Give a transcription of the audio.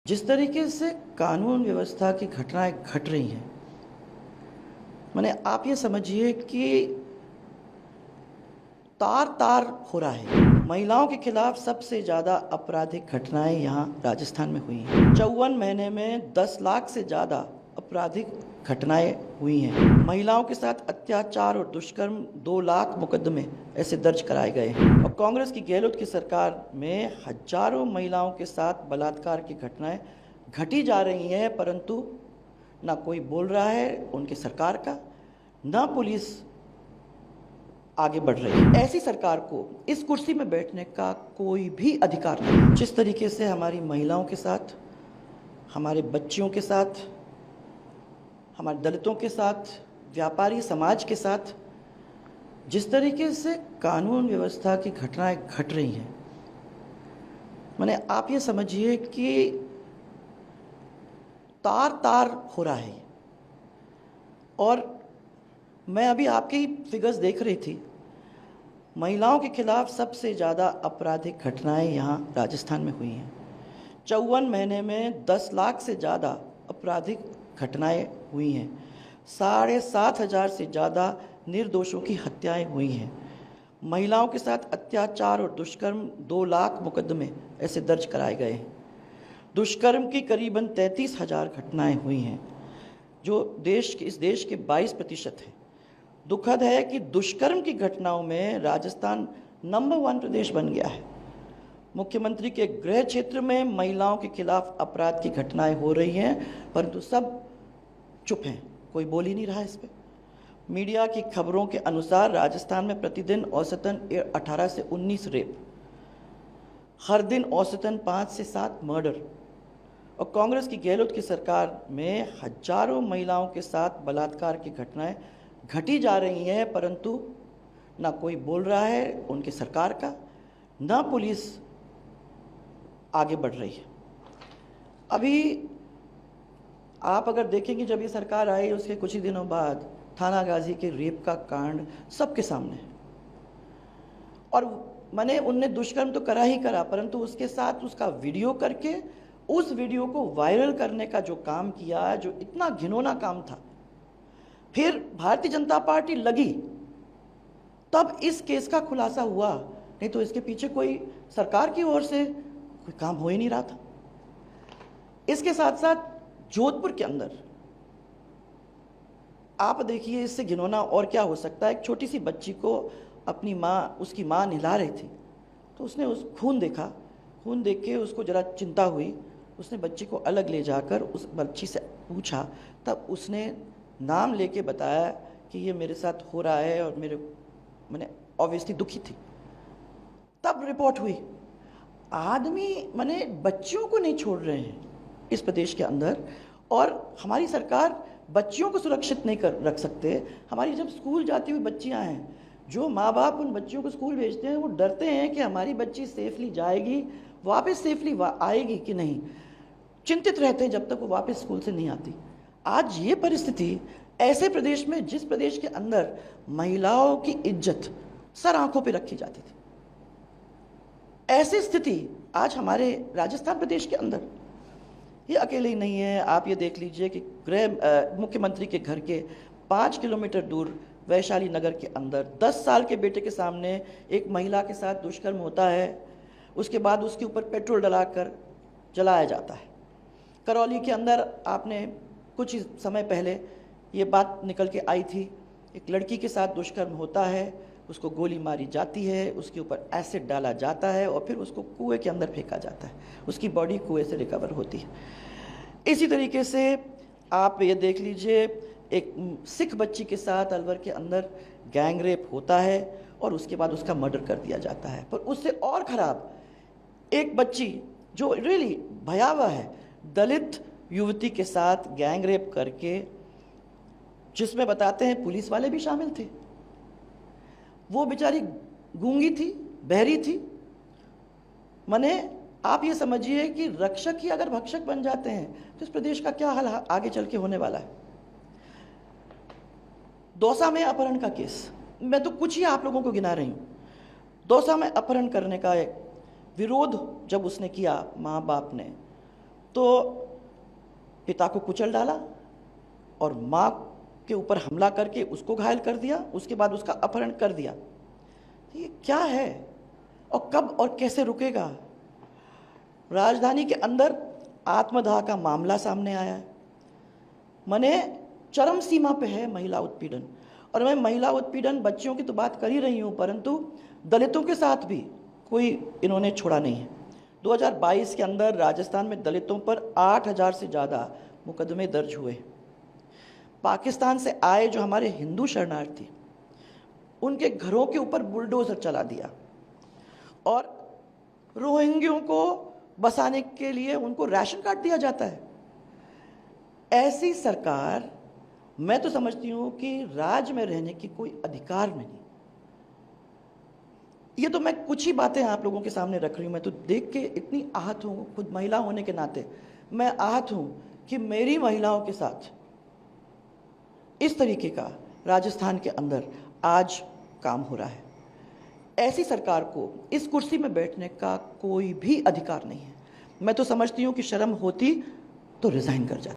जिस तरीके से कानून व्यवस्था की घटनाएं घट रही हैं, माने आप ये समझिए कि तार-तार हो रहा है। महिलाओं के खिलाफ सबसे ज़्यादा आपराधिक घटनाएं यहाँ राजस्थान में हुई हैं। 54 महीने में 10 लाख से ज़्यादा आपराधिक घटनाएं हुई हैं। महिलाओं के साथ अत्याचार और दुष्कर्म 2 लाख मुकदमे ऐसे दर्ज कराए गए हैं। और कांग्रेस की गहलोत की सरकार में हजारों महिलाओं के साथ बलात्कार की घटनाएं घटी जा रही हैं, परंतु ना कोई बोल रहा है उनकी सरकार का, ना पुलिस आगे बढ़ रही है। ऐसी सरकार को इस कुर्सी में बैठने का कोई भी अधिकार नहीं। जिस तरीके से हमारी महिलाओं के साथ, हमारे बच्चियों के साथ, हमारे दलितों के साथ, व्यापारी समाज के साथ जिस तरीके से कानून व्यवस्था की घटनाएं घट रही हैं, माने आप ये समझिए कि तार-तार हो रहा है। और मैं अभी आपके ही फिगर्स देख रही थी। महिलाओं के खिलाफ सबसे ज़्यादा आपराधिक घटनाएं यहाँ राजस्थान में हुई हैं। 54 महीने में 10 लाख से ज़्यादा आपराधिक घटनाएं हुई हैं। 7,500 से ज़्यादा निर्दोषों की हत्याएं हुई हैं। महिलाओं के साथ अत्याचार और दुष्कर्म 2 लाख मुकदमे ऐसे दर्ज कराए गए हैं। दुष्कर्म की करीबन 33,000 घटनाएं हुई हैं, जो इस देश के 22% है। दुखद है कि दुष्कर्म की घटनाओं में राजस्थान नंबर 1 प्रदेश बन गया है। मुख्यमंत्री के गृह क्षेत्र में महिलाओं के खिलाफ अपराध की घटनाएं हो रही हैं, परंतु सब चुप हैं, कोई बोल ही नहीं रहा इस पे। मीडिया की खबरों के अनुसार राजस्थान में प्रतिदिन औसतन 18 से 19 रेप, हर दिन औसतन 5 से 7 मर्डर। और कांग्रेस की गहलोत की सरकार में हजारों महिलाओं के साथ बलात्कार की घटनाएं घटी जा रही हैं, परंतु ना कोई बोल रहा है उनकी सरकार का, ना पुलिस आगे बढ़ रही है। अभी आप अगर देखेंगे, जब ये सरकार आई उसके कुछ ही दिनों बाद थाना गाजी के रेप का कांड सबके सामने है। और मैंने उनने दुष्कर्म तो करा ही करा, परंतु उसके साथ उसका वीडियो करके उस वीडियो को वायरल करने का जो काम किया, जो इतना घिनौना काम था, फिर भारतीय जनता पार्टी लगी तब इस केस का खुलासा हुआ, नहीं तो इसके पीछे कोई सरकार की ओर से कोई काम हो ही नहीं रहा था। इसके साथ साथ जोधपुर के अंदर आप देखिए, इससे घिनौना और क्या हो सकता है। एक छोटी सी बच्ची को अपनी माँ, उसकी माँ नहला रही थी, तो उसने उस खून देखा, खून देख के उसको ज़रा चिंता हुई। उसने बच्ची को अलग ले जाकर उस बच्ची से पूछा, तब उसने नाम लेके बताया कि ये मेरे साथ हो रहा है, और मैंने ऑब्वियसली दुखी थी। तब रिपोर्ट हुई। आदमी मैंने बच्चियों को नहीं छोड़ रहे हैं इस प्रदेश के अंदर, और हमारी सरकार बच्चियों को सुरक्षित नहीं कर रख सकते। हमारी जब स्कूल जाती हुई बच्चियां हैं, जो माँ बाप उन बच्चियों को स्कूल भेजते हैं, वो डरते हैं कि हमारी बच्ची सेफली जाएगी, वापस सेफली आएगी कि नहीं, चिंतित रहते हैं जब तक वो वापस स्कूल से नहीं आती। आज ये परिस्थिति ऐसे प्रदेश में, जिस प्रदेश के अंदर महिलाओं की इज्जत सर आंखों पे रखी जाती थी, ऐसी स्थिति आज हमारे राजस्थान प्रदेश के अंदर। ये अकेले ही नहीं है। आप ये देख लीजिए कि मुख्यमंत्री के घर के 5 किलोमीटर दूर वैशाली नगर के अंदर 10 साल के बेटे के सामने एक महिला के साथ दुष्कर्म होता है। उसके बाद उसके ऊपर पेट्रोल डलाकर जलाया जाता है। करौली के अंदर आपने कुछ ही समय पहले ये बात निकल के आई थी, एक लड़की के साथ दुष्कर्म होता है, उसको गोली मारी जाती है, उसके ऊपर एसिड डाला जाता है और फिर उसको कुएं के अंदर फेंका जाता है, उसकी बॉडी कुएं से रिकवर होती है। इसी तरीके से आप ये देख लीजिए, एक सिख बच्ची के साथ अलवर के अंदर गैंग रेप होता है और उसके बाद उसका मर्डर कर दिया जाता है। पर उससे और ख़राब एक बच्ची जो रियली भयावह है, दलित युवती के साथ गैंग रेप करके, जिसमें बताते हैं पुलिस वाले भी शामिल थे। वो बेचारी गूंगी थी, बहरी थी। माने आप ये समझिए कि रक्षक ही अगर भक्षक बन जाते हैं तो इस प्रदेश का क्या हाल आगे चल के होने वाला है। दौसा में अपहरण का केस, मैं तो कुछ ही आप लोगों को गिना रही हूँ। दौसा में अपहरण करने का एक विरोध जब उसने किया माँ बाप ने, तो पिता को कुचल डाला और माँ के ऊपर हमला करके उसको घायल कर दिया, उसके बाद उसका अपहरण कर दिया। तो ये क्या है और कब और कैसे रुकेगा? राजधानी के अंदर आत्मदाह का मामला सामने आया है, माने चरम सीमा पे है महिला उत्पीड़न। और मैं महिला उत्पीड़न बच्चियों की तो बात कर ही रही हूँ, परंतु दलितों के साथ भी कोई इन्होंने छोड़ा नहीं है। 2022 के अंदर राजस्थान में दलितों पर 8,000 से ज़्यादा मुकदमे दर्ज हुए। पाकिस्तान से आए जो हमारे हिंदू शरणार्थी, उनके घरों के ऊपर बुलडोजर चला दिया और रोहिंग्यों को बसाने के लिए उनको राशन कार्ड दिया जाता है। ऐसी सरकार, मैं तो समझती हूं कि राज्य में रहने की कोई अधिकार नहीं। ये तो मैं कुछ ही बातें आप लोगों के सामने रख रही हूं। मैं तो देख के इतनी आहत हूं, खुद महिला होने के नाते मैं आहत हूं कि मेरी महिलाओं के साथ इस तरीके का राजस्थान के अंदर आज काम हो रहा है। ऐसी सरकार को इस कुर्सी में बैठने का कोई भी अधिकार नहीं है। मैं तो समझती हूं कि शर्म होती तो रिजाइन कर जाती।